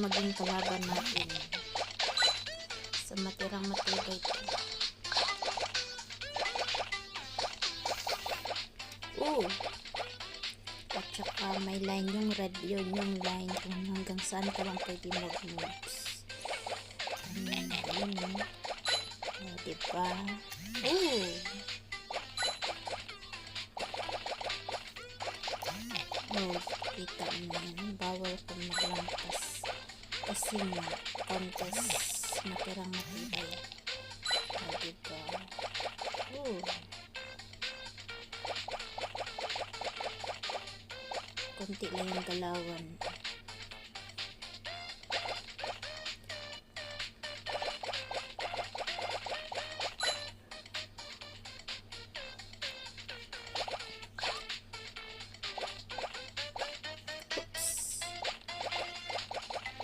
maging kalaban natin sa matirang matibay ito. At saka may line yung red, yun yung line kung hanggang saan ka lang pwede mag-moves. Ayun. Diba? Kita mo yan. Bawal kang maglampas. Kasi nga, contest matirang matibay. Diba? Konti lang yung galawan.